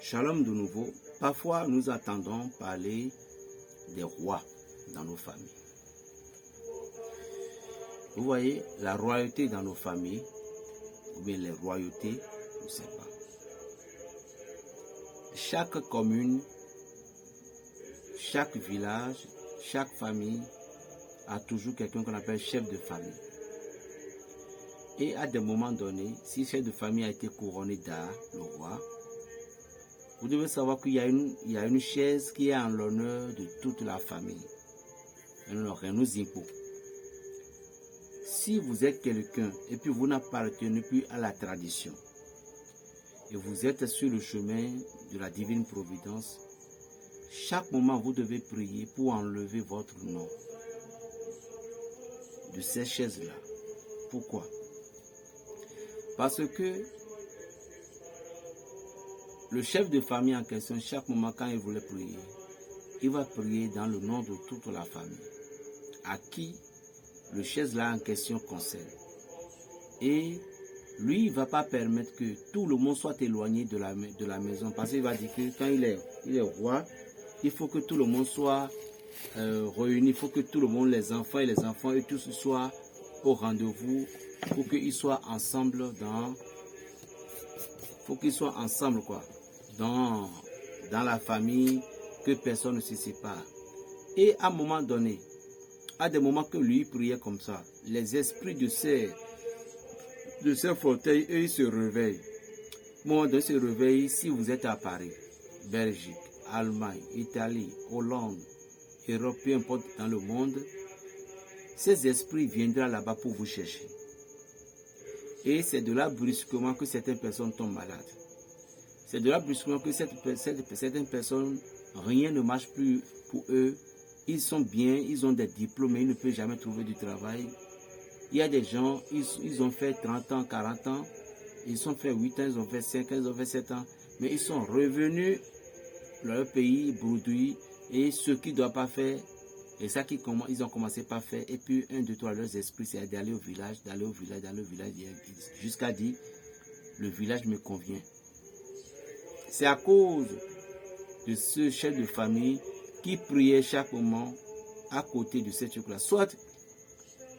Shalom de nouveau. Parfois, nous entendons parler des rois dans nos familles. Vous voyez, la royauté dans nos familles, ou bien les royautés, je ne sais pas. Chaque commune, chaque village, chaque famille a toujours quelqu'un qu'on appelle chef de famille. Et à des moments donnés, si le chef de famille a été couronné d'art, le roi, vous devez savoir qu'il y a une chaise qui est en l'honneur de toute la famille. Alors, nous impôts. Si vous êtes quelqu'un et puis vous n'appartenez plus à la tradition et vous êtes sur le chemin de la divine providence, chaque moment vous devez prier pour enlever votre nom de ces chaises-là. Pourquoi? Parce que le chef de famille en question, chaque moment quand il voulait prier, il va prier dans le nom de toute la famille, à qui le chaise là en question concerne. Et lui, il ne va pas permettre que tout le monde soit éloigné de la maison, parce qu'il va dire que quand il est roi, il faut que tout le monde soit réuni, il faut que tout le monde, les enfants et tous soient au rendez-vous pour qu'ils soient ensemble dans la famille, que personne ne se sépare. Et à un moment donné, à des moments que lui priait comme ça, les esprits de ces fauteuils, eux, ils se réveillent. Moi, de se réveiller, si vous êtes à Paris, Belgique, Allemagne, Italie, Hollande, Europe, peu importe dans le monde, ces esprits viendront là-bas pour vous chercher. Et c'est de là brusquement que certaines personnes tombent malades. C'est de là brusquement que certaines personnes, rien ne marche plus pour eux. Ils sont bien, ils ont des diplômes, mais ils ne peuvent jamais trouver du travail. Il y a des gens, ils ont fait 30 ans, 40 ans, ils ont fait 8 ans, ils ont fait 5 ans, ils ont fait 7 ans, mais ils sont revenus dans leur pays, brouillés, et ce qu'ils ne doivent pas faire, et ça ils ont commencé par faire, et puis 1, 2, 3, leurs esprits, c'est d'aller au village, jusqu'à dire, le village me convient. C'est à cause de ce chef de famille qui priait chaque moment à côté de cette truc-là. Soit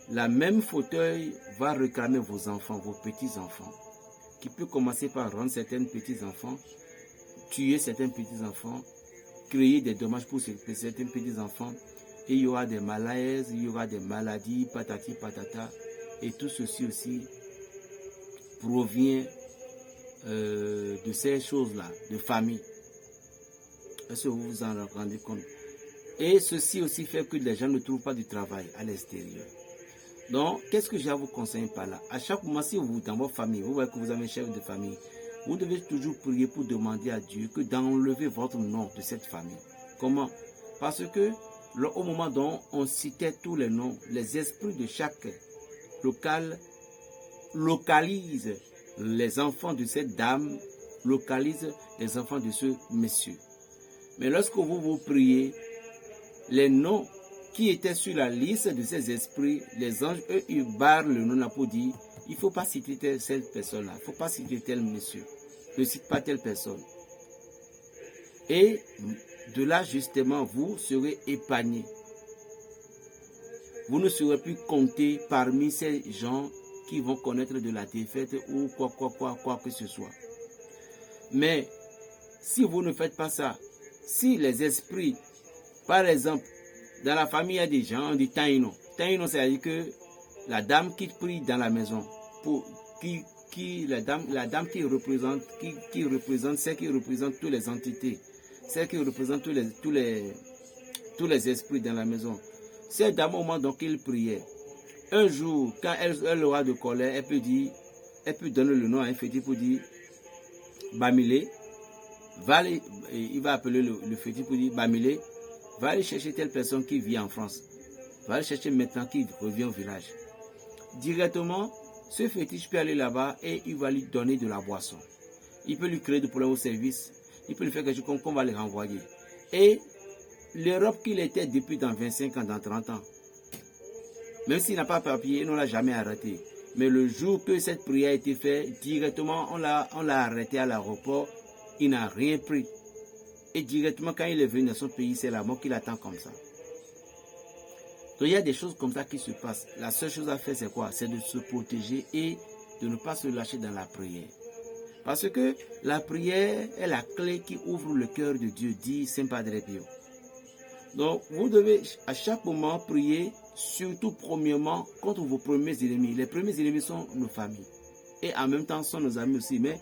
la même fauteuil va réclamer vos enfants, vos petits-enfants, qui peut commencer par rendre certains petits-enfants, tuer certains petits-enfants, créer des dommages pour certains petits-enfants, et il y aura des malaises, il y aura des maladies, patati patata, et tout ceci aussi provient de ces choses-là, de famille. Est-ce que vous vous en rendez compte? Et ceci aussi fait que les gens ne trouvent pas du travail à l'extérieur. Donc, qu'est-ce que j'ai à vous conseiller par là? À chaque moment, si vous, dans votre famille, vous voyez que vous avez un chef de famille, vous devez toujours prier pour demander à Dieu que d'enlever votre nom de cette famille. Comment? Parce que au moment dont on citait tous les noms, les esprits de chaque local localisent les enfants de cette dame, localisent les enfants de ce monsieur. Mais lorsque vous priez, les noms qui étaient sur la liste de ces esprits, les anges, eux, ils barrent le nom là pour dire, il ne faut pas citer cette personne-là, il ne faut pas citer tel monsieur, ne cite pas telle personne. Et de là, justement, vous serez épargnés. Vous ne serez plus comptés parmi ces gens qui vont connaître de la défaite ou quoi que ce soit. Mais si vous ne faites pas ça, si les esprits, par exemple, dans la famille, il y a des gens, on dit taïno. Taïno, c'est-à-dire que la dame qui prie dans la maison, la dame qui représente celle qui représente toutes les entités, celle qui représente tous les esprits dans la maison. Cette dame, au moment donc il priait, un jour, quand elle aura de colère, elle peut donner le nom à un fétiche pour dire Bamilé, il va appeler le fétiche pour dire Bamilé, va aller chercher telle personne qui vit en France. Va aller chercher maintenant qui revient au village. Directement, ce fétiche peut aller là-bas et il va lui donner de la boisson. Il peut lui créer des problèmes au service. Il peut lui faire quelque chose qu'on va les renvoyer. Et l'Europe qu'il était depuis dans 25 ans, dans 30 ans, même s'il n'a pas papier, il ne l'a jamais arrêté. Mais le jour que cette prière a été faite, directement, on l'a arrêté à l'aéroport il n'a rien pris. Et directement, quand il est venu dans son pays, c'est la mort qui l'attend comme ça. Donc, il y a des choses comme ça qui se passent. La seule chose à faire, c'est quoi? C'est de se protéger et de ne pas se lâcher dans la prière. Parce que la prière est la clé qui ouvre le cœur de Dieu, dit Saint Padre Pio. Donc, vous devez à chaque moment prier, surtout premièrement, contre vos premiers ennemis. Les premiers ennemis sont nos familles. Et en même temps, sont nos amis aussi. Mais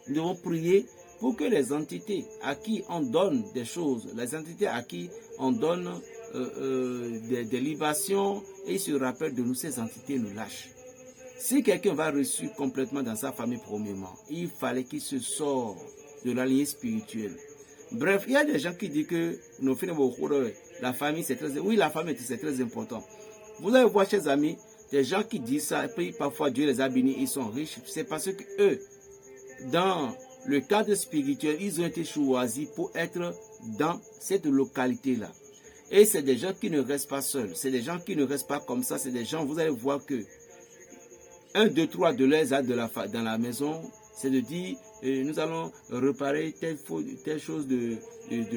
nous devons prier pour que les entités à qui on donne des choses, les entités à qui on donne des libations, et ils se rappellent de nous, ces entités nous lâchent. Si quelqu'un va reçu complètement dans sa famille premièrement, il fallait qu'il se sorte de la lignée spirituelle. Bref, il y a des gens qui disent que la famille c'est très... Oui, la famille c'est très important. Vous allez voir, chers amis, des gens qui disent ça, et puis parfois Dieu les a bénis, ils sont riches. C'est parce que eux, dans le cadre spirituel, ils ont été choisis pour être dans cette localité-là. Et c'est des gens qui ne restent pas seuls. C'est des gens qui ne restent pas comme ça. C'est des gens, vous allez voir que 1, 2, 3 de leurs actes dans la maison, c'est de dire, nous allons réparer telle chose de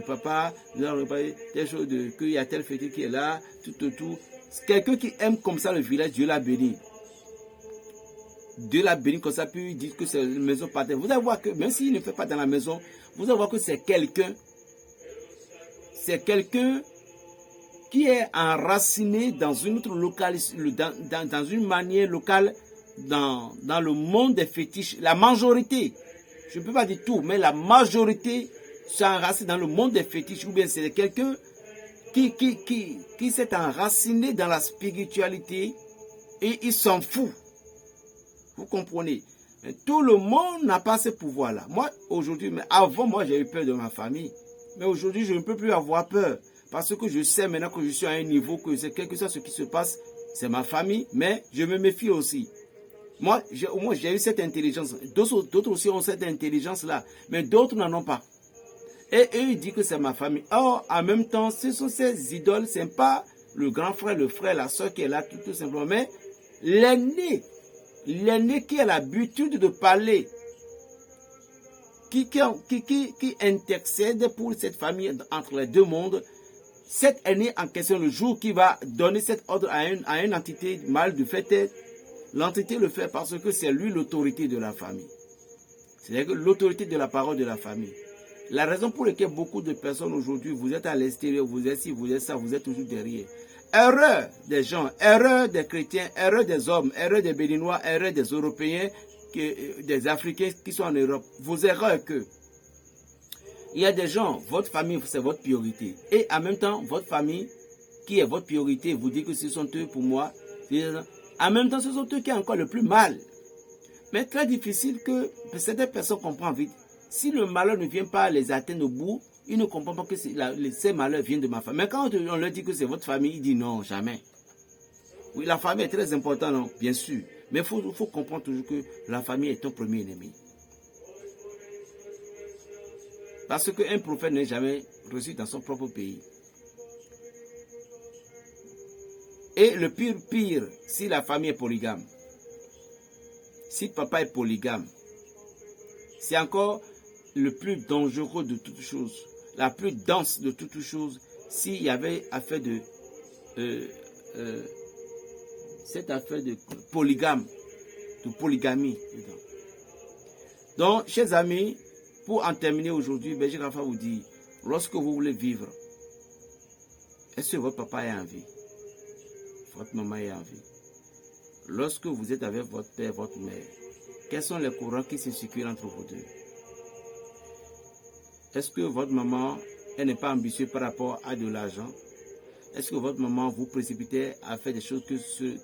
papa, nous allons réparer telle chose qu'il y a telle fête qui est là, tout. Quelqu'un qui aime comme ça le village, Dieu l'a béni. Dieu l'a béni comme ça, puis il dit que c'est une maison paternelle. Vous allez voir que, même s'il ne fait pas dans la maison, vous allez voir que c'est quelqu'un qui est enraciné dans une autre localité, dans une manière locale, dans le monde des fétiches. La majorité, je ne peux pas dire tout, mais la majorité s'enracine dans le monde des fétiches, ou bien c'est quelqu'un qui s'est enraciné dans la spiritualité et il s'en fout. Vous comprenez? Mais tout le monde n'a pas ce pouvoir-là. Moi, aujourd'hui, mais avant, moi, j'ai eu peur de ma famille. Mais aujourd'hui, je ne peux plus avoir peur. Parce que je sais maintenant que je suis à un niveau que c'est quel que soit ce qui se passe, c'est ma famille, mais je me méfie aussi. Moi, j'ai eu cette intelligence. D'autres aussi ont cette intelligence-là, mais d'autres n'en ont pas. Et eux, ils disent que c'est ma famille. Or, en même temps, ce sont ces idoles, ce n'est pas le grand frère, le frère, la soeur qui est là, tout simplement, mais l'aîné qui a l'habitude de parler, qui intercède pour cette famille entre les deux mondes. Cet aîné en question, le jour qui va donner cet ordre à une entité mal de fait, l'entité le fait parce que c'est lui l'autorité de la famille. C'est-à-dire que l'autorité de la parole de la famille. La raison pour laquelle beaucoup de personnes aujourd'hui, vous êtes à l'extérieur, vous êtes ci, vous êtes ça, vous êtes toujours derrière. Erreur des gens, erreur des chrétiens, erreur des hommes, erreur des Béninois, erreur des Européens, des Africains qui sont en Europe. Vos erreurs que il y a des gens, votre famille, c'est votre priorité. Et en même temps, votre famille, qui est votre priorité, vous dites que ce sont eux pour moi. En même temps, ce sont eux qui ont encore le plus mal. Mais très difficile que certaines personnes comprennent vite. Si le malheur ne vient pas les atteindre au bout, ils ne comprennent pas que ces malheurs viennent de ma famille. Mais quand on leur dit que c'est votre famille, ils disent non, jamais. Oui, la famille est très importante, non, bien sûr. Mais il faut comprendre toujours que la famille est ton premier ennemi. Parce qu'un prophète n'est jamais reçu dans son propre pays. Et le pire, si la famille est polygame, si papa est polygame, c'est encore le plus dangereux de toutes choses, la plus dense de toutes choses, s'il y avait affaire de cette affaire de polygame, de polygamie. Donc, chers amis, pour en terminer aujourd'hui, Berger Rafa vous dit, lorsque vous voulez vivre, est-ce que votre papa est en vie? Votre maman est en vie? Lorsque vous êtes avec votre père, votre mère, quels sont les courants qui se circulent entre vous deux? Est-ce que votre maman, elle n'est pas ambitieuse par rapport à de l'argent? Est-ce que votre maman vous précipite à faire des choses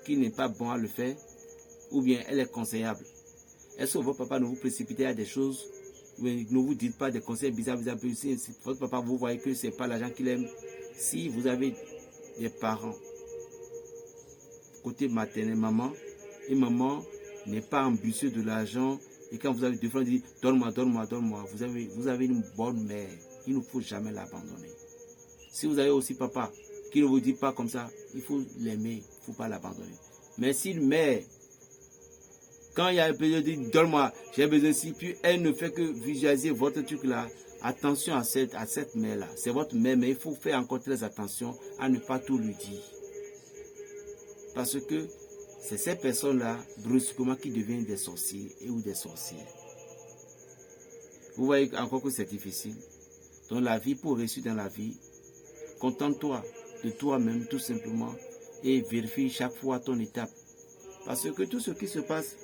qui n'est pas bon à le faire? Ou bien elle est conseillable? Est-ce que votre papa ne vous précipite à des choses? Ne vous dites pas des conseils bizarres. Si votre papa, vous voyez que ce n'est pas l'argent qu'il aime. Si vous avez des parents, côté maternel, maman, et maman n'est pas ambitieux de l'argent, et quand vous avez deux frères, dites donne-moi, vous avez une bonne mère. Il ne faut jamais l'abandonner. Si vous avez aussi papa qui ne vous dit pas comme ça, il faut l'aimer, il ne faut pas l'abandonner. Mais si une mère Quand il y a un besoin, dit donne-moi, j'ai besoin de ci, puis elle ne fait que visualiser votre truc là. Attention à cette mère là. C'est votre mère, mais il faut faire encore très attention à ne pas tout lui dire. Parce que c'est ces personnes-là, brusquement, qui deviennent des sorciers ou des sorcières. Vous voyez encore que c'est difficile. Dans la vie, pour réussir dans la vie, contente-toi de toi-même tout simplement et vérifie chaque fois ton étape. Parce que tout ce qui se passe,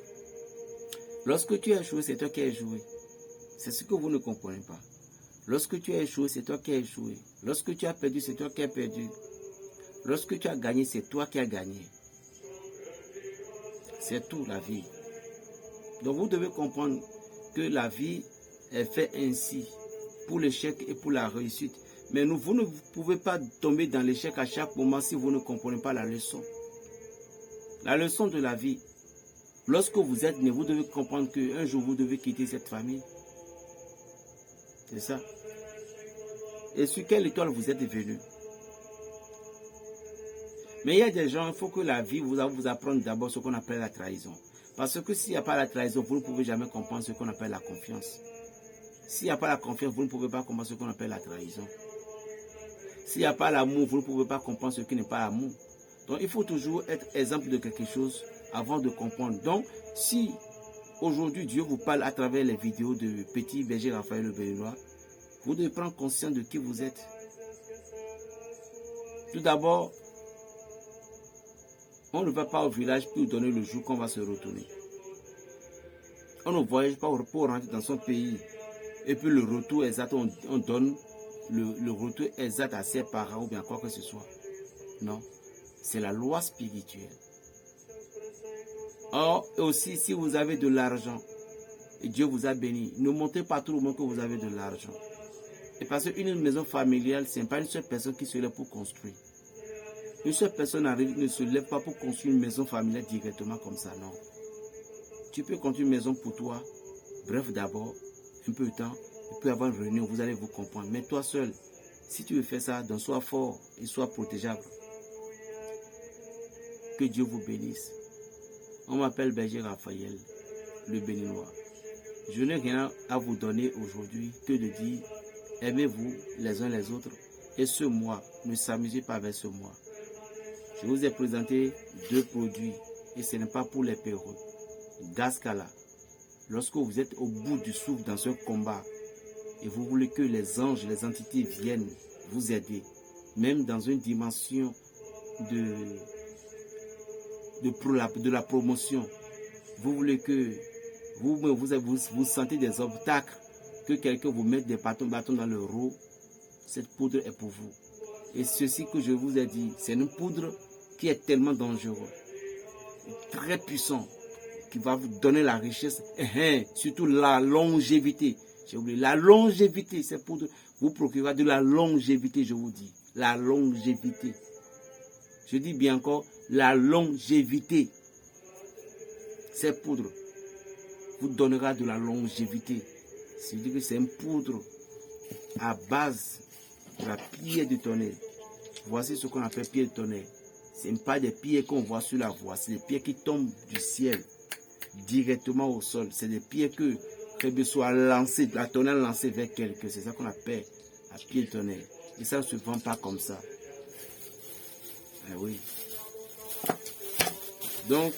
lorsque tu as échoué, c'est toi qui as échoué. C'est ce que vous ne comprenez pas. Lorsque tu as échoué, c'est toi qui as échoué. Lorsque tu as perdu, c'est toi qui as perdu. Lorsque tu as gagné, c'est toi qui as gagné. C'est tout la vie. Donc vous devez comprendre que la vie est faite ainsi pour l'échec et pour la réussite. Mais vous ne pouvez pas tomber dans l'échec à chaque moment si vous ne comprenez pas la leçon. La leçon de la vie. Lorsque vous êtes né, vous devez comprendre qu'un jour vous devez quitter cette famille. C'est ça. Et sur quelle étoile vous êtes venu? Mais il y a des gens, il faut que la vie vous apprenne d'abord ce qu'on appelle la trahison. Parce que s'il n'y a pas la trahison, vous ne pouvez jamais comprendre ce qu'on appelle la confiance. S'il n'y a pas la confiance, vous ne pouvez pas comprendre ce qu'on appelle la trahison. S'il n'y a pas l'amour, vous ne pouvez pas comprendre ce qui n'est pas amour. Donc il faut toujours être exemple de quelque chose avant de comprendre. Donc si aujourd'hui Dieu vous parle à travers les vidéos de Petit Berger Raphaël Le Béninois, vous devez prendre conscience de qui vous êtes. Tout d'abord, on ne va pas au village pour donner le jour qu'on va se retourner. On ne voyage pas pour rentrer dans son pays. Et puis le retour exact, on donne le retour exact à ses parents ou bien quoi que ce soit. Non, c'est la loi spirituelle. Or, aussi, si vous avez de l'argent, et Dieu vous a béni, ne montrez pas tout le monde que vous avez de l'argent. Et parce qu'une maison familiale, ce n'est pas une seule personne qui se lève pour construire. Une seule personne ne se lève pas pour construire une maison familiale directement comme ça, non. Tu peux construire une maison pour toi, bref d'abord, un peu de temps, et puis avoir une réunion, vous allez vous comprendre. Mais toi seul, si tu veux faire ça, donc sois fort et sois protégeable. Que Dieu vous bénisse. On m'appelle Berger Raphaël, le Béninois. Je n'ai rien à vous donner aujourd'hui que de dire, aimez-vous les uns les autres. Et ce mois, ne s'amusez pas avec ce mois. Je vous ai présenté 2 produits et ce n'est pas pour les perruques. Gascala, lorsque vous êtes au bout du souffle dans ce combat et vous voulez que les anges, les entités viennent vous aider, même dans une dimension de la promotion, vous voulez que vous sentez des obstacles, que quelqu'un vous mette des bâtons dans le roue, cette poudre est pour vous. Et ceci que je vous ai dit, c'est une poudre qui est tellement dangereuse, très puissant, qui va vous donner la richesse, et surtout la longévité. J'ai oublié, la longévité, cette poudre vous procurera de la longévité, je vous dis. La longévité. Je dis bien encore, la longévité. Cette poudre vous donnera de la longévité. C'est-à-dire que c'est une poudre à base de la pierre de tonnerre. Voici ce qu'on appelle pierre de tonnerre. Ce n'est pas des pierres qu'on voit sur la voie, c'est des pierres qui tombent du ciel directement au sol. C'est des pierres que soit lancé, la tonnerre lancée vers quelqu'un. C'est ça qu'on appelle la pierre de tonnerre. Et ça ne se vend pas comme ça. Eh oui. Donc,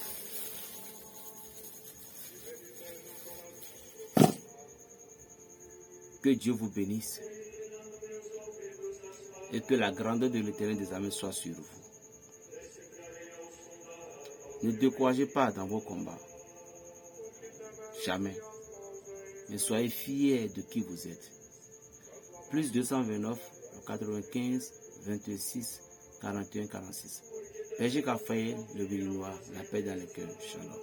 que Dieu vous bénisse et que la grandeur de l'Éternel des armées soit sur vous. Ne découragez pas dans vos combats. Jamais. Mais soyez fiers de qui vous êtes. Plus 229, 95, 26, 41, 46. Berger Raphaël, le Béninois, la paix dans le cœur. Shalom.